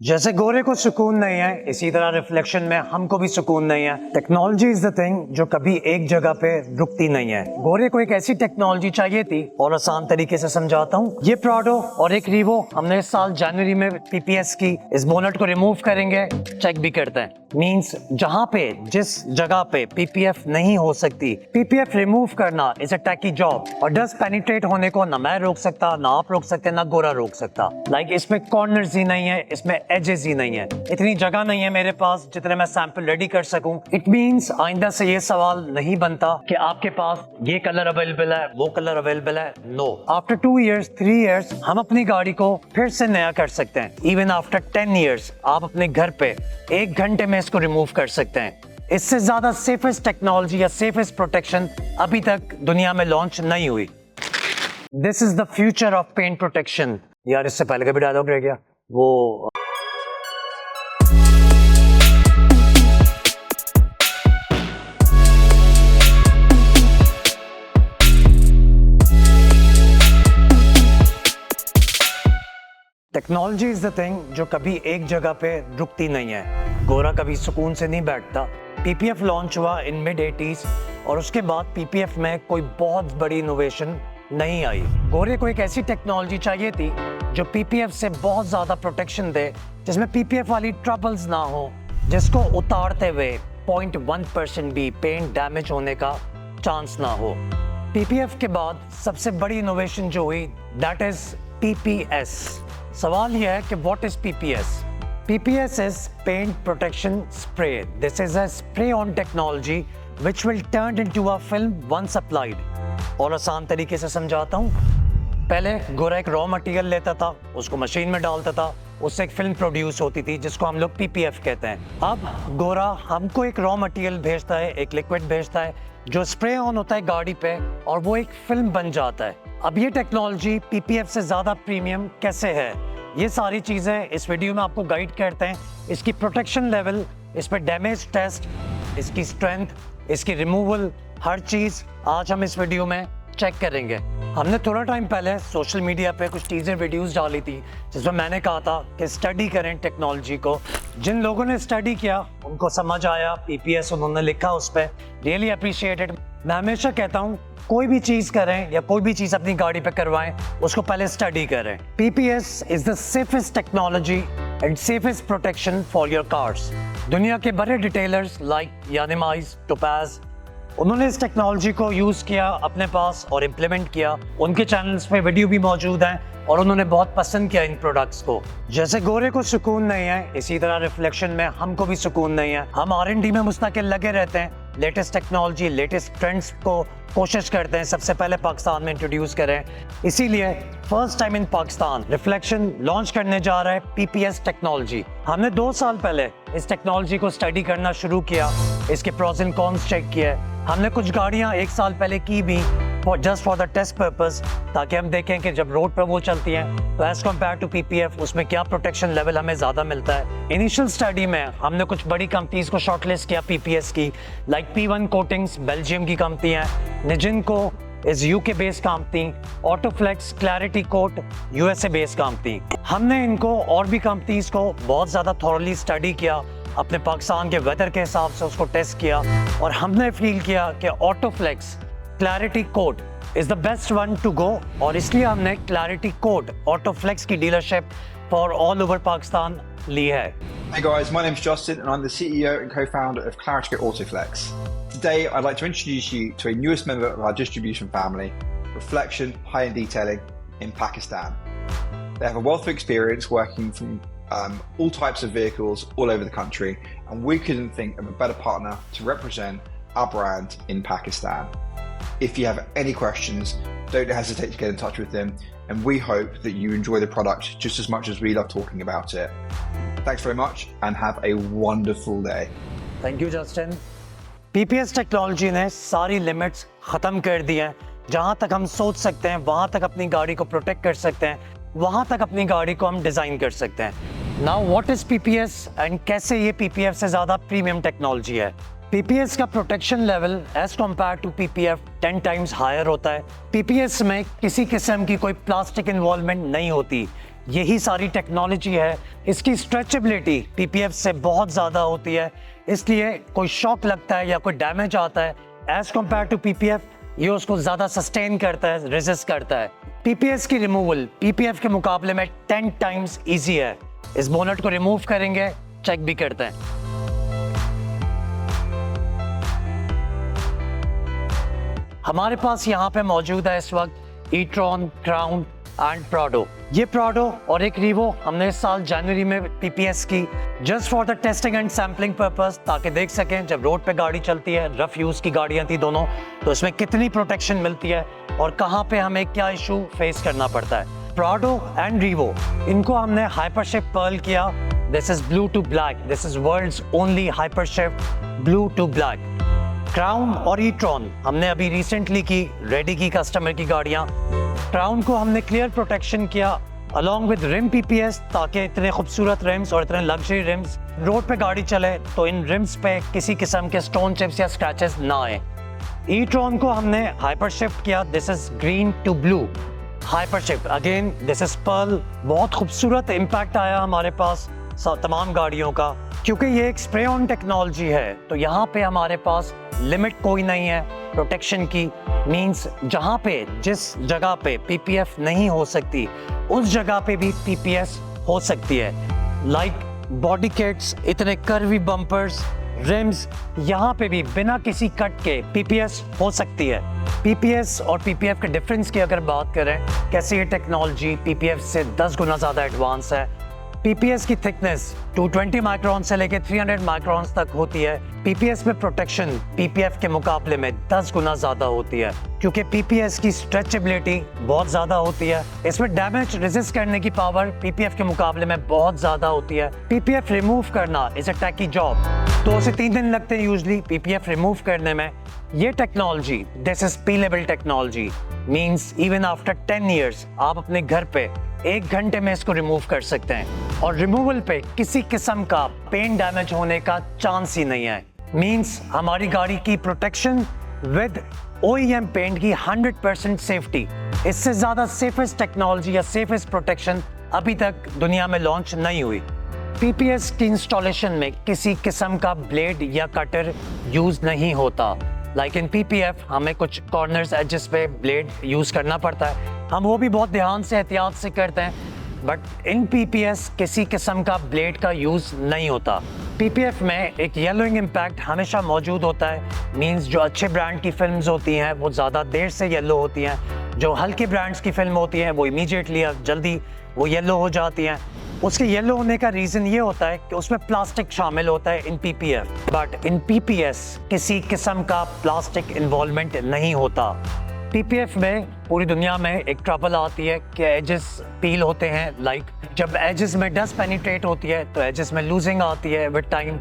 जैसे गोरे को सुकून नहीं है, इसी तरह रिफ्लेक्शन में हमको भी सुकून नहीं है। टेक्नोलॉजी इज द थिंग जो कभी एक जगह पे रुकती नहीं है। गोरे को एक ऐसी टेक्नोलॉजी चाहिए थी, और आसान तरीके से समझाता हूँ। ये प्राडो और एक रीवो हमने इस साल जनवरी में पीपीएस की। इस बोनट को रिमूव करेंगे, चेक भी करते हैं। मींस जहाँ पे जिस जगह पे पीपीएफ नहीं हो सकती, पीपीएफ रिमूव करना इज अ टैकी जॉब, और डस्ट पेनिट्रेट होने को ना मैं रोक सकता, ना आप रोक सकते, ना गोरा रोक सकता। लाइक इसमें कॉर्नर्स ही नहीं है, इसमें एजेस ही नहीं है, इतनी जगह नहीं है मेरे पास जितने मैं सैंपल रेडी कर सकूं। इट मींस आइंदा से ये सवाल नहीं बनता कि आपके पास ये कलर अवेलेबल है, वो कलर अवेलेबल है। नो, आफ्टर 2 years 3 years हम अपनी गाड़ी को फिर से नया कर सकते हैं। इवन आफ्टर 10 years आप अपने घर पे 1 घंटे में इसको रिमूव कर सकते हैं। इससे ज्यादा सेफेस्ट टेक्नोलॉजी या सेफेस्ट प्रोटेक्शन अभी तक दुनिया में लॉन्च नहीं हुई। This is the future of paint protection. यार इससे पहले का भी डायलॉग रह गया वो। टेक्नोलॉजी इज द थिंग जो कभी एक जगह पे रुकती नहीं है। गोरा कभी सुकून से नहीं बैठता। पीपीएफ लॉन्च हुआ इन मिड 80s, और उसके बाद पीपीएफ में कोई बहुत बड़ी इनोवेशन नहीं आई। गोरे को एक ऐसी टेक्नोलॉजी चाहिए थी जो पीपीएफ से बहुत ज्यादा प्रोटेक्शन दे, जिसमें पीपीएफ वाली ट्रबल्स ना हो, जिसको उतारते हुए 0.1% भी पेंट डैमेज होने का चांस ना हो। पीपीएफ के बाद सबसे बड़ी इनोवेशन जो हुई, दैट इज पीपीएस। सवाल यह है कि what is PPS? PPS is paint protection spray. This is a spray-on technology which will turn into a film once applied. और आसान तरीके से समझाता हूँ। पहले गोरा एक रॉ मटेरियल लेता था, उसको मशीन में डालता था, उससे एक फिल्म प्रोड्यूस होती थी जिसको हम लोग PPF कहते हैं। अब गोरा हमको एक रॉ मटेरियल भेजता है, एक लिक्विड भेजता है जो स्प्रे ऑन होता है गाड़ी पे, और वो एक फिल्म बन जाता है। अब ये टेक्नोलॉजी PPF से ज़्यादा प्रीमियम कैसे है, ये सारी चीज़ें इस वीडियो में आपको गाइड करते हैं। इसकी प्रोटेक्शन लेवल, इस पर डैमेज टेस्ट, इसकी स्ट्रेंथ, इसकी रिमूवल, हर चीज़ आज हम इस वीडियो में चेक करेंगे। हमने थोड़ा टाइम पहले सोशल मीडिया पे कुछ टीजर वीडियोस डाली थी जिसमें मैंने कहा था कि स्टडी करें टेक्नोलॉजी को। जिन लोगों ने स्टडी किया उनको समझ आया, पीपीएस उन्होंने लिखा उस पर, रियली अप्रिशिएटेड। मैं हमेशा कहता हूँ कोई भी चीज़ करें या कोई भी चीज़ अपनी गाड़ी पे करवाएं, उसको पहले स्टडी करें। PPS is the safest technology and safest protection for your cars. दुनिया के बड़े डिटेलर्स लाइक यानिमाइज, टोपाज, उन्होंने इस टेक्नोलॉजी को यूज़ किया अपने पास और इम्प्लीमेंट किया। उनके चैनल्स पे वीडियो भी मौजूद हैं और उन्होंने बहुत पसंद किया इन प्रोडक्ट्स को। जैसे गोरे को सुकून नहीं है, इसी तरह रिफ्लेक्शन में हमको भी सुकून नहीं है। हम R&D में मुस्तकिल लगे रहते हैं, लेटेस्ट टेक्नोलॉजी, लेटेस्ट ट्रेंड्स को कोशिश करते हैं सबसे पहले पाकिस्तान में इंट्रोड्यूस करें। इसीलिए first time in Pakistan reflection launch करने जा रहा है पीपीएस टेक्नोलॉजी। हमने 2 साल पहले इस टेक्नोलॉजी को स्टडी करना शुरू किया, इसके प्रोस एंड कॉन्स चेक किए। हमने कुछ गाड़ियां 1 साल पहले की भी just for the test purpose, ताकि हम देखें कि जब रोड पर वो चलती हैं तो एज कम्पेयर टू पीपीएफ उसमें क्या प्रोटेक्शन लेवल हमें ज़्यादा मिलता है। इनिशियल स्टडी में हमने कुछ बड़ी कंपनीज को शॉर्टलिस्ट किया पीपीएस की, लाइक P1 कोटिंग्स बेल्जियम की कंपनी है, निजिनको is UK based company, Autoflex, Clarity Coat USA based company. हमने इनको और भी कंपनीज को बहुत ज़्यादा थॉरली स्टडी किया, अपने पाकिस्तान के वेदर के हिसाब से उसको टेस्ट किया, और हमने फील किया कि Autoflex Clarity Coat is the best one to go, और इसलिए हमने क्लैरिटी कोट ऑटोफ्लेक्स की dealership for all over Pakistan ली है। Hey guys, my name's Justin and I'm the CEO and co-founder of Clarity Autoflex. Today I'd like to introduce you to a newest member of our distribution family, Reflection High-End Detailing in Pakistan. They have a wealth of experience working from all types of vehicles all over the country, and we couldn't think of a better partner to represent our brand in Pakistan. If you have any questions, don't hesitate to get in touch with them, and we hope that you enjoy the product just as much as we love talking about it. Thanks very much and have a wonderful day. Thank you, Justin. PPS technology ने सारी limits ख़त्म कर दी हैं। जहाँ तक हम सोच सकते हैं वहाँ तक अपनी गाड़ी को प्रोटेक्ट कर सकते हैं, वहाँ तक अपनी गाड़ी को हम डिज़ाइन कर सकते हैं। Now what is PPS and कैसे ये PPF से ज़्यादा प्रीमियम टेक्नोलॉजी है? PPS का protection level as compared to PPF 10 times higher होता है। PPS में किसी किस्म की कोई प्लास्टिक इन्वॉल्वमेंट नहीं होती, यही सारी टेक्नोलॉजी है। इसकी स्ट्रेचेबिलिटी पीपीएफ से बहुत ज़्यादा होती है, इसलिए कोई शॉक लगता है या कोई डैमेज आता है, एज कम्पेयर टू पीपीएफ ये उसको ज़्यादा सस्टेन करता है, रेजिस्ट करता है। पीपीएस की रिमूवल पीपीएफ के मुकाबले में 10 टाइम्स ईजी है। इस बोनट को रिमूव करेंगे, चेक भी करते हैं। हमारे पास यहाँ पे मौजूद है इस वक्त ई-ट्रॉन, क्राउन एंड प्राडो। ये प्राडो और एक रीवो हमने इस साल जनवरी में पीपीएस की, just for the testing and sampling purpose, ताकि देख सकें जब रोड पे गाड़ी चलती है, रफ यूज की गाड़ियां थी दोनों, तो इसमें कितनी प्रोटेक्शन मिलती है और कहाँ पे हमें क्या इशू फेस करना पड़ता है। प्राडो एंड रीवो, इनको हमने हाइपरशिफ्ट पर्ल किया। This is blue to black, this is world's only hypershift blue to black. Crown और ई-ट्रॉन हमने अभी रिसेंटली की, रेडी की कस्टमर की गाड़ियां। क्राउन को हमने क्लियर प्रोटेक्शन किया अलॉन्ग विद रिम पीपीएस, ताकि इतने खूबसूरत रिम्स और इतने लग्जरी रिम्स रोड पे गाड़ी चले तो इन रिम्स पे किसी किस्म के स्टोन चिप्स या स्क्रैचेस ना आए। ई-ट्रॉन को हमने हाइपर शिफ्ट किया, this is green to blue hyper shift, again this is pearl. बहुत खूबसूरत इम्पैक्ट आया हमारे पास तमाम गाड़ियों का, क्योंकि ये एक स्प्रे ऑन टेक्नोलॉजी है, तो यहाँ पे हमारे पास लिमिट कोई नहीं है प्रोटेक्शन की। मींस जहाँ पे जिस जगह पे पीपीएफ नहीं हो सकती उस जगह पे भी पीपीएस हो सकती है। लाइक बॉडी किट्स, इतने कर्वी बम्पर्स, रिम्स, यहाँ पे भी बिना किसी कट के पीपीएस हो सकती है। पीपीएस और पीपीएफ के डिफरेंस की अगर बात करें, कैसे ये टेक्नोलॉजी पीपीएफ से 10 गुना ज़्यादा एडवांस है। पीपीएस की थिकनेस 220 माइक्रोन से लेकर 300 माइक्रोन तक होती है। पीपीएस में प्रोटेक्शन पीपीएफ के मुकाबले में 10 गुना ज़्यादा होती है, क्योंकि पीपीएस की स्ट्रेचेबिलिटी बहुत ज़्यादा होती है। इसमें डैमेज रेजिस्ट करने की पावर पीपीएफ के मुकाबले में बहुत ज़्यादा होती है। पीपीएफ रिमूव करना इज अ टैकी जॉब, 2 से 3 दिन लगते हैं यूजली पीपीएफ रिमूव करने में। ये technology, this is peelable technology, means even after 10 years आप अपने घर पे 1 घंटे में इसको रिमूव कर सकते हैं और रिमूवल पे किसी किस्म का पेंट डैमेज होने का चांस ही नहीं है। मींस हमारी गाड़ी की प्रोटेक्शन विद OEM पेंट की 100% सेफ्टी, इससे ज़्यादा सेफेस्ट टेक्नोलॉजी या सेफेस्ट प्रोटेक्शन अभी तक दुनिया में लॉन्च नहीं हुई। पीपीएस की इंस्टॉलेशन में किसी किस्म का ब्लेड या कटर यूज नहीं होता। लाइक इन पीपीएफ हमें कुछ कॉर्नर्स एजेस पे ब्लेड यूज करना पड़ता है, हम वो भी बहुत ध्यान से एहतियात से करते हैं, बट इन पीपीएस किसी किस्म का ब्लेड का यूज नहीं होता। पीपीएफ में एक येलोइंग इम्पैक्ट हमेशा मौजूद होता है, मींस जो अच्छे ब्रांड की फिल्म्स होती हैं वो ज़्यादा देर से येलो होती हैं, जो हल्के ब्रांड्स की फिल्म होती हैं वो इमीडिएटली जल्दी वो येलो हो जाती हैं। उसके येलो होने का रीज़न ये होता है कि उसमें प्लास्टिक शामिल होता है इन पीपीएफ, बट इन पीपीएस किसी किस्म का प्लास्टिक इन्वॉल्वमेंट नहीं होता। पीपीएफ में पूरी दुनिया में एक ट्रबल आती है कि एजेस पील होते हैं, लाइक जब एजेस में डस्ट पेनिट्रेट होती है तो एजेस में लूजिंग आती है विद टाइम,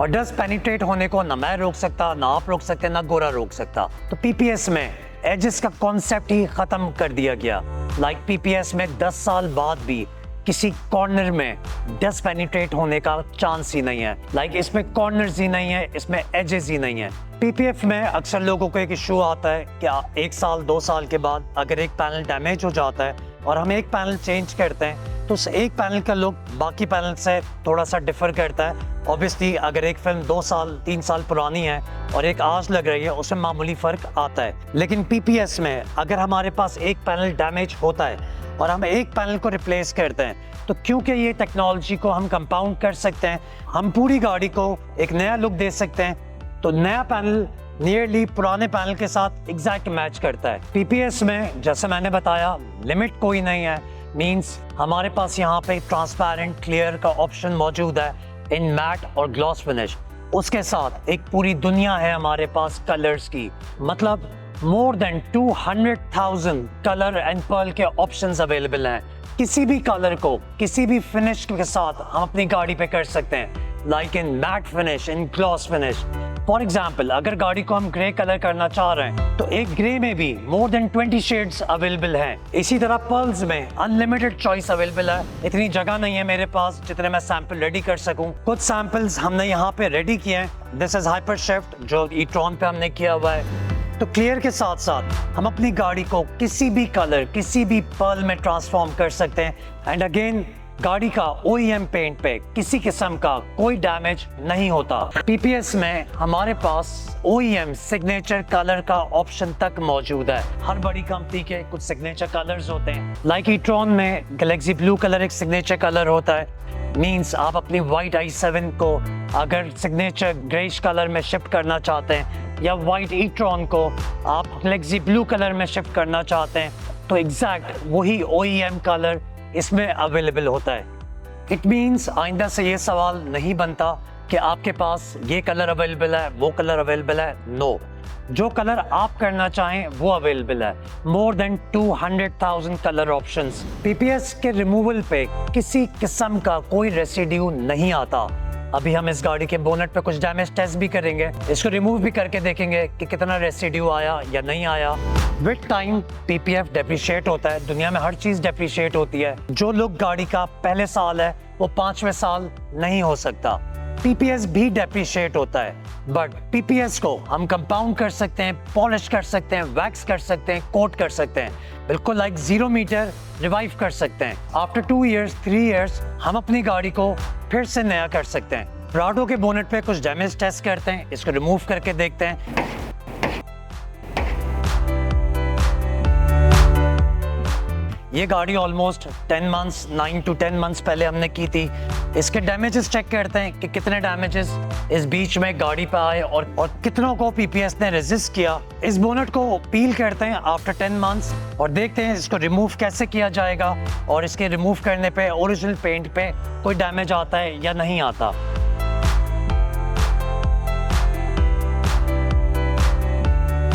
और डस्ट पेनिट्रेट होने को ना मैं रोक सकता, ना आप रोक सकते, ना गोरा रोक सकता। तो पीपीएस में एजेस का कॉन्सेप्ट ही ख़त्म कर दिया गया। लाइक पीपीएस में 10 साल बाद भी किसी कॉर्नर में डस्ट पेनिट्रेट होने का चांस ही नहीं है। लाइक इसमें कॉर्नर्स ही नहीं है, इसमें एजेस ही नहीं है। पीपीएफ में अक्सर लोगों को एक इशू आता है कि 1 साल 2 साल के बाद अगर एक पैनल डैमेज हो जाता है और हम एक पैनल चेंज करते हैं तो उस एक पैनल का लुक बाकी पैनल से थोड़ा सा डिफर करता है। ऑब्वियसली अगर एक फिल्म 2 साल 3 साल पुरानी है और एक आज लग रही है, उसमें मामूली फ़र्क आता है। लेकिन पीपीएस में अगर हमारे पास एक पैनल डैमेज होता है और हम एक पैनल को रिप्लेस करते हैं, तो क्योंकि ये टेक्नोलॉजी को हम कंपाउंड कर सकते हैं, हम पूरी गाड़ी को एक नया लुक दे सकते हैं। तो नया पैनल नियरली पुराने पैनल के साथ एग्जैक्ट मैच करता है। पीपीएस में जैसे मैंने बताया लिमिट कोई नहीं है, मींस हमारे पास यहाँ पे ट्रांसपेरेंट क्लियर का ऑप्शन मौजूद है इन मैट और ग्लॉस फिनिश। उसके साथ एक पूरी दुनिया है हमारे पास कलर्स की, मतलब more than 200,000 colour and pearl के ऑप्शंस अवेलेबल हैं। किसी भी कलर को किसी भी फिनिश के साथ हम अपनी गाड़ी पे कर सकते हैं, like in matte finish, in gloss finish. For example अगर गाड़ी को हम ग्रे कलर करना चाह रहे हैं तो एक ग्रे में भी मोर देन 20 शेड्स अवेलेबल हैं। इसी तरह पर्ल्स में अनलिमिटेड चॉइस अवेलेबल है। इतनी जगह नहीं है मेरे पास जितने मैं सैंपल रेडी कर सकूं। कुछ सैंपल्स हमने यहाँ पे रेडी किए हैं। दिस इज हाइपर शिफ्ट जो ई-ट्रॉन पे हमने किया हुआ है। तो क्लियर के साथ साथ हम अपनी गाड़ी को किसी भी कलर, किसी भी पर्ल में ट्रांसफॉर्म कर सकते हैं। एंड अगेन, गाड़ी का OEM पेंट पे किसी किस्म का कोई डैमेज नहीं होता। PPS में हमारे पास OEM सिग्नेचर कलर का ऑप्शन तक मौजूद है। हर बड़ी कंपनी के कुछ सिग्नेचर कलर्स होते हैं। लाइक ई-ट्रॉन में गैलेक्सी ब्लू कलर एक सिग्नेचर कलर होता है। मींस आप अपनी वाइट i7 को अगर सिग्नेचर ग्रेइश कलर में शिफ्ट करना चाहते हैं या वाइट ई-ट्रॉन को आप गैलेक्सी ब्लू कलर में शिफ्ट करना चाहते हैं, तो एग्जैक्ट वही OEM कलर इसमें अवेलेबल होता है। इट मीन्स आइंदा से ये सवाल नहीं बनता कि आपके पास ये कलर अवेलेबल है, वो कलर अवेलेबल है। नो, जो कलर आप करना चाहें वो अवेलेबल है। More than 200,000 colour options. PPS के रिमूवल पे किसी किस्म का कोई रेसिड्यू नहीं आता। अभी हम इस गाड़ी के बोनेट पे कुछ डैमेज टेस्ट भी करेंगे, इसको रिमूव भी करके देखेंगे कि कितना रेसिड्यू आया या नहीं आया। विद टाइम PPF डेप्रिशिएट होता है। दुनिया में हर चीज डेप्रिशिएट होती है। जो लोग गाड़ी का पहले साल है वो 5वें साल नहीं हो सकता। PPS भी डेप्रिशिएट होता है, बट PPS को हम कंपाउंड कर सकते हैं, पॉलिश कर सकते हैं, वैक्स कर सकते हैं, कोट कर सकते हैं, बिल्कुल लाइक 0 मीटर रिवाइव कर सकते हैं। आफ्टर 2 इयर्स, 3 इयर्स हम अपनी गाड़ी को फिर से नया कर सकते हैं। प्राडो के बोनेट पे कुछ डैमेज टेस्ट करते हैं, इसको रिमूव करके देखते हैं। ये गाड़ी ऑलमोस्ट 10 मंथ्स, 9 to 10 मंथ्स पहले हमने की थी। इसके डैमेजेस चेक करते हैं कि कितने डैमेजेस इस बीच में गाड़ी पे आए और कितनों को PPS ने रेजिस्ट किया। इस बोनेट को पील करते हैं आफ्टर 10 मंथ्स और देखते हैं इसको रिमूव कैसे किया जाएगा और इसके रिमूव करने पे ओरिजिनल पेंट पे कोई डैमेज आता है या नहीं आता।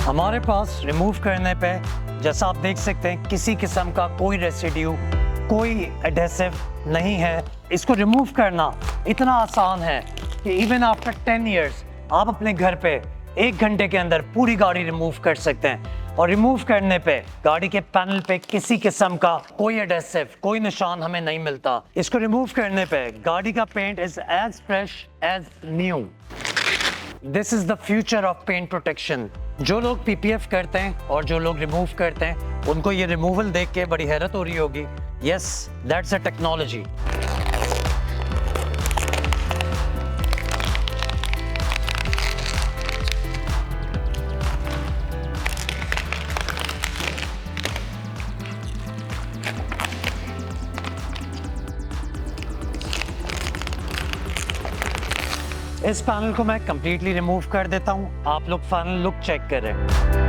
हमारे पास रिमूव करने पे जैसा आप देख सकते हैं किसी किस्म का कोई रेसिड्यू, कोई एडेसिव नहीं है। इसको रिमूव करना इतना आसान है कि इवन आफ्टर 10 इयर्स आप अपने घर पे 1 घंटे के अंदर पूरी गाड़ी रिमूव कर सकते हैं। और रिमूव करने पे गाड़ी के पैनल पे किसी किस्म का कोई एडेसिव, कोई निशान हमें नहीं मिलता। इसको रिमूव करने पे गाड़ी का paint is as fresh as new. This is the future of paint protection. जो लोग PPF करते हैं और जो लोग रिमूव करते हैं उनको ये रिमूवल देख के बड़ी हैरत हो रही होगी। Yes, that's a technology. इस पैनल को मैं कंप्लीटली रिमूव कर देता हूं। आप लोग फाइनल लुक चेक करें।